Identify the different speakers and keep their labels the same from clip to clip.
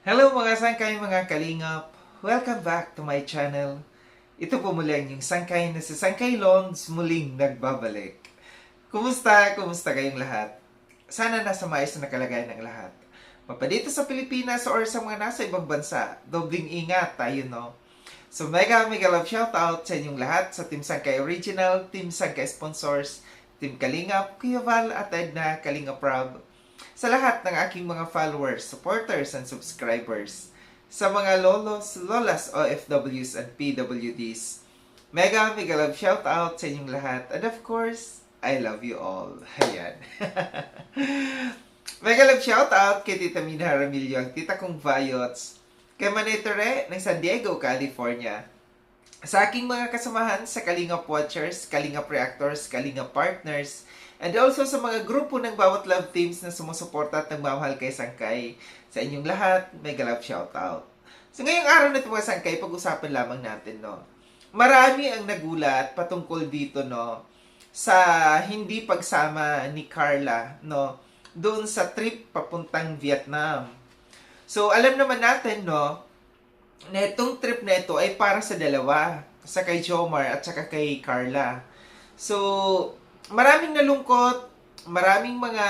Speaker 1: Hello mga sangkay mga kalingap! Welcome back to my channel. Ito po muli ang yung sangkay na si Sangkay Lons muling nagbabalik. Kumusta? Kumusta kayong lahat? Sana nasa maayos na kalagayan ng lahat. Mapadito sa Pilipinas or sa mga nasa ibang bansa, dobling ingat tayo no. So mega love shoutout sa inyong lahat sa Team Sangkay Original, Team Sangkay Sponsors, Team Kalingap, Kuya Val at Edna Kalingap Rob, sa lahat ng aking mga followers, supporters, and subscribers, sa mga lolos, lolas, OFWs, and PWDs. Mega love shoutout sa inyong lahat. And of course, I love you all. Ayan. Mega love shoutout kay Tita Mina Haramillo, ang tita kong Vayots, kay Manetore ng San Diego, California, sa aking mga kasamahan sa Kalingap Watchers, Kalingap Reactors, Kalingap Partners, and also sa mga grupo ng bawat love teams na sumusuporta at nagmamahal kay Sangkay. Sa inyong lahat, mega love shoutout. So ngayong araw na ito mga Sangkay, pag-usapan lamang natin, no. Marami ang nagulat patungkol dito, no, sa hindi pagsama ni Carla, no, doon sa trip papuntang Vietnam. So alam naman natin, no, na itong trip na ito ay para sa dalawa, sa kay Jomar at saka kay Carla. So, maraming nalungkot, maraming mga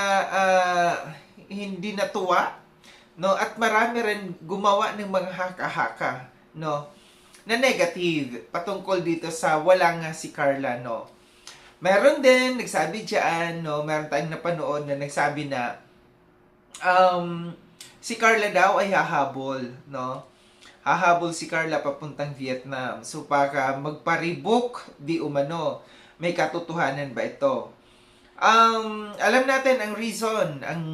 Speaker 1: hindi natuwa, no? At marami rin gumawa ng mga haka-haka, no? Na negative patungkol dito sa wala nga si Carla, no? Meron din nagsabi diyan, no? Meron tayong napanood na nagsabi na si Carla daw ay hahabol, no? Hahabol si Carla papuntang Vietnam. So, para magparibok di umano. May katotohanan ba ito? Alam natin ang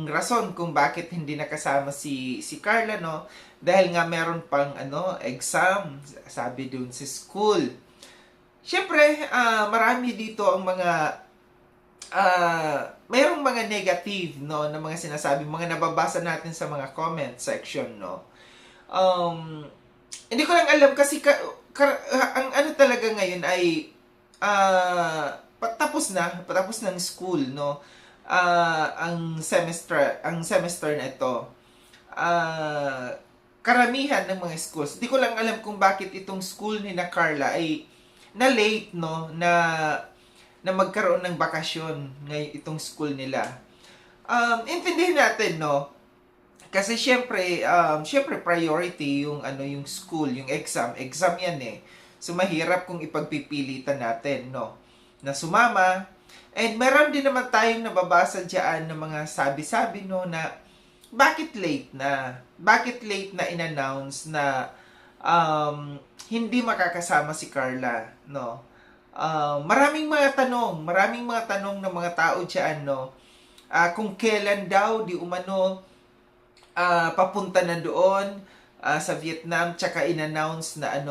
Speaker 1: rason kung bakit hindi nakasama si Carla, no? Dahil nga meron pang exam, sabi dun sa school. Siyempre, marami dito ang mga mayroong mga negative, no, na mga sinasabi, mga nababasa natin sa mga comment section, no. Hindi ko lang alam kasi ang ano talaga ngayon ay patapos ng school, no. Ang semester na ito. Karamihan ng mga schools. Hindi ko lang alam kung bakit itong school ni na Carla ay na late, no, na magkaroon ng bakasyon ngayon itong school nila. Intindihin natin, no. Kasi syempre priority yung yung school, yung exam yan eh. So mahirap kung ipagpipilitan natin, no, na sumama. And meron din naman tayong nababasa diyan ng mga sabi-sabi, no, na bakit late na in-announce na hindi makakasama si Carla, no. Maraming mga tanong ng mga tao diyan, no. Kung kailan daw di umano papunta na doon sa Vietnam, tsaka in-announce na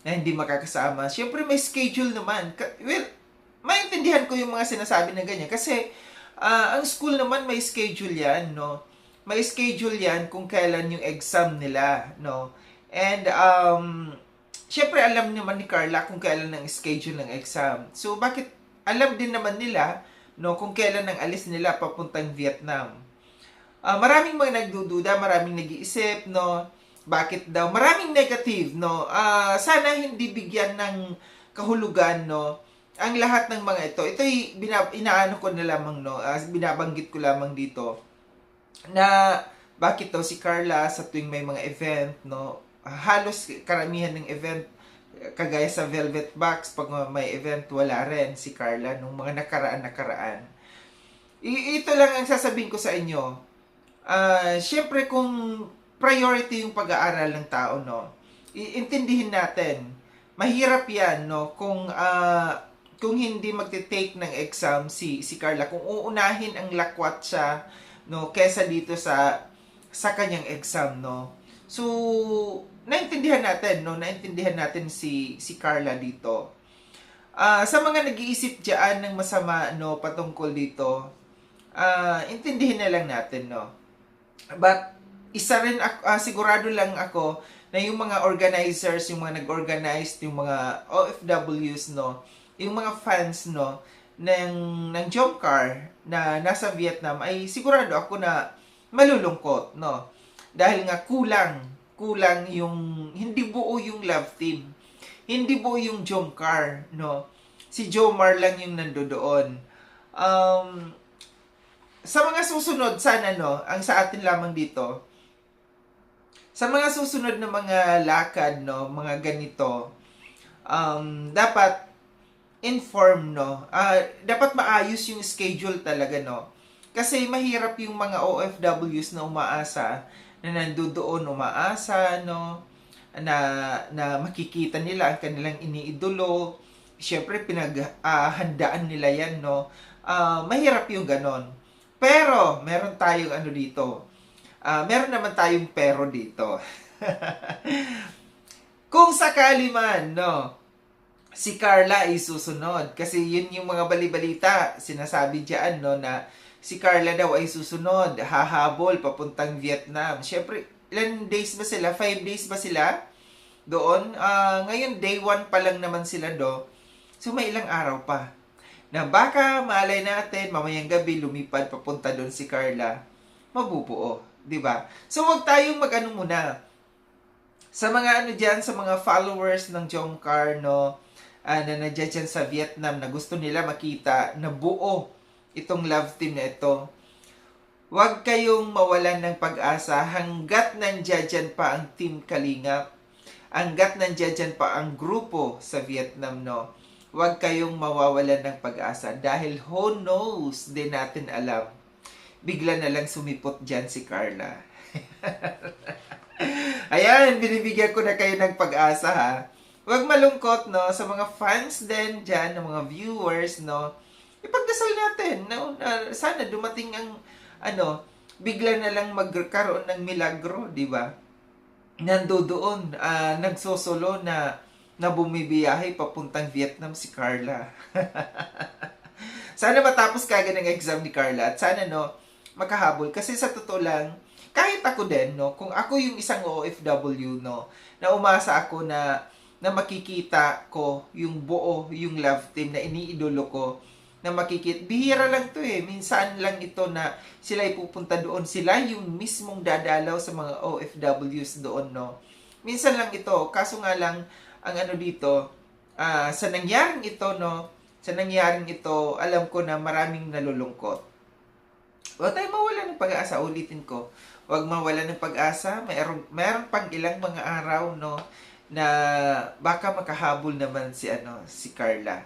Speaker 1: na hindi makakasama. Siyempre may schedule naman. Well, maintindihan ko yung mga sinasabi na ganyan kasi ang school naman may schedule yan, no. May schedule yan kung kailan yung exam nila, no. And siyempre alam naman ni Carla kung kailan ang schedule ng exam. So bakit alam din naman nila, no, kung kailan ang alis nila papuntang Vietnam. Maraming mga nagdududa, maraming nag-iisip, no, bakit daw, maraming negative, no. Sana hindi bigyan ng kahulugan, no, ang lahat ng mga ito. Ito'y inaano ko na lamang, no, binabanggit ko lamang dito, na bakit daw si Carla sa tuwing may mga event, no, halos karamihan ng event, kagaya sa Velvet Box, pag may event, wala rin si Carla nung mga nakaraan. Ito lang ang sasabihin ko sa inyo. Siyempre kung priority yung pag-aaral ng tao, no, iintindihin natin. Mahirap yan, no, kung hindi magte-take ng exam si Carla, kung uunahin ang lakwat siya, no, kesa dito sa kanyang exam, no. So, naintindihan natin si Carla dito. Sa mga nag-iisip diyan ng masama, no, patungkol dito, intindihin na lang natin, no. But isa rin sigurado lang ako na yung mga organizers, yung mga nag-organize, yung mga OFWs, no, yung mga fans, no, ng Jomcar na nasa Vietnam ay sigurado ako na malulungkot, no. Dahil nga kulang yung, hindi buo yung love team. Hindi buo yung Jomcar, no? Si Jomar lang yung nandoon. Um, sa mga susunod, sana, no, ang sa atin lamang dito, sa mga susunod na mga lakad, no, mga ganito, dapat inform, no? Dapat maayos yung schedule talaga, no? Kasi mahirap yung mga OFWs na umaasa, na nandoon umaasa, no? Na makikita nila ang kanilang iniidolo. Siyempre, pinaghandaan nila yan, no? Mahirap yung ganon. Pero, meron tayong ano dito. Meron naman tayong pero dito. Kung sakali man, no, si Carla ay susunod. Kasi yun yung mga balibalita, sinasabi diyan, no, na si Carla daw ay susunod, hahabol, papuntang Vietnam. Siyempre, ilan days ba sila? 5 days ba sila doon? Ngayon, day 1 pa lang naman sila do. So, may ilang araw pa. Na baka, malay natin, mamayang gabi, lumipad, papunta doon si Carla. Mabubuo. 'Di ba? So wag tayong mag-ano muna. Sa mga ano diyan, sa mga followers ng Jomcar, no, na nandiyan dyan sa Vietnam na gusto nila makita na buo itong love team na ito. Huwag kayong mawalan ng pag-asa hanggat nandiyan dyan pa ang Team Kalingap. Hanggat nandiyan dyan pa ang grupo sa Vietnam, no. Huwag kayong mawawalan ng pag-asa dahil who knows, di natin alam, bigla na lang sumipot dyan si Carla. Ayan, binibigyan ko na kayo ng pag-asa, ha. Huwag malungkot, no, sa mga fans din dyan, ng mga viewers, no. Ipagdasal natin, no, sana dumating ang, ano, bigla na lang magkaroon ng milagro, di ba? Nandoon, nagsosolo na bumibiyahe papuntang Vietnam si Carla. Sana matapos kagad ng exam ni Carla at sana, no, makahabol. Kasi sa totoo lang, kahit ako din, no, kung ako yung isang OFW, no, na umasa ako na makikita ko yung buo, yung love team na iniidolo ko, na makikita, bihira lang to eh, minsan lang ito na sila ipupunta doon, sila yung mismong dadalaw sa mga OFWs doon, no. Minsan lang ito, kaso nga lang, ang ano dito, sa nangyaring ito, no, sa nangyaring ito, alam ko na maraming nalulungkot. Huwag tayo mawala ng pag-asa. Ulitin ko. Huwag mawala ng pag-asa. Mayroon pang ilang mga araw, no, na baka makahabol naman si Carla.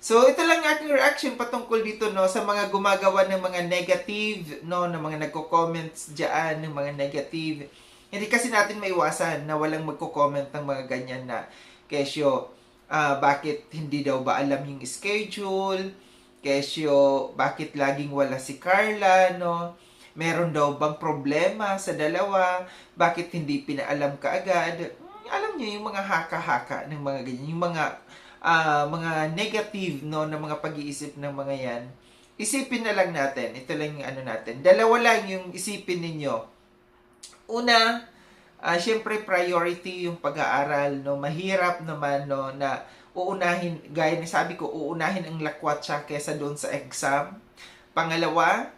Speaker 1: So, ito lang aking reaction patungkol dito, no, sa mga gumagawa ng mga negative, no, ng mga nagko-comments diyan, ng mga negative. Hindi kasi natin maiwasan na walang magko-comment ng mga ganyan na, kesyo, bakit hindi daw ba alam yung schedule? Kesyo, bakit laging wala si Carla, no? Meron daw bang problema sa dalawa? Bakit hindi pinaalam kaagad? Alam niyo, yung mga haka-haka ng mga ganyan, yung mga negative, no, na mga pag-iisip ng mga yan, isipin na lang natin. Ito lang yung ano natin. Dalawa lang yung isipin ninyo. Una, syempre priority yung pag-aaral, no. Mahirap naman, no, na uunahin, gaya na sabi ko, uunahin ang lakwatsa kesa doon sa exam. Pangalawa,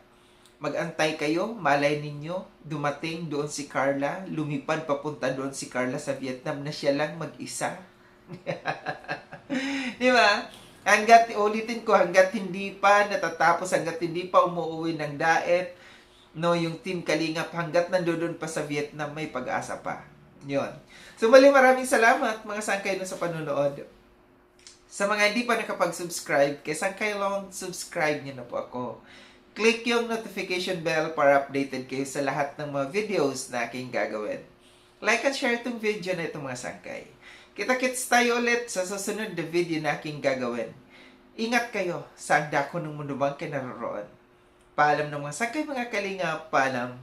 Speaker 1: mag-antay kayo, malay ninyo, dumating doon si Carla, lumipad papunta doon si Carla sa Vietnam na siya lang mag-isa. Di ba? Ulitin ko, hanggat hindi pa natatapos, hanggat hindi pa umuwi ng daet, no, yung Team Kalingap, hanggat nandoon pa sa Vietnam, may pag-asa pa. Yun. So, maraming salamat mga sangkay sa panonood. Sa mga hindi pa nakapag-subscribe, kaya sangkay lang, subscribe niyo na po ako. Click yung notification bell para updated kayo sa lahat ng mga videos na aking gagawin. Like and share itong video na itong mga sangkay. Kita-kits tayo ulit sa susunod na video na aking gagawin. Ingat kayo sa dako ng mundo bang kinaroroon. Paalam ng mga sangkay, mga kalinga, paalam.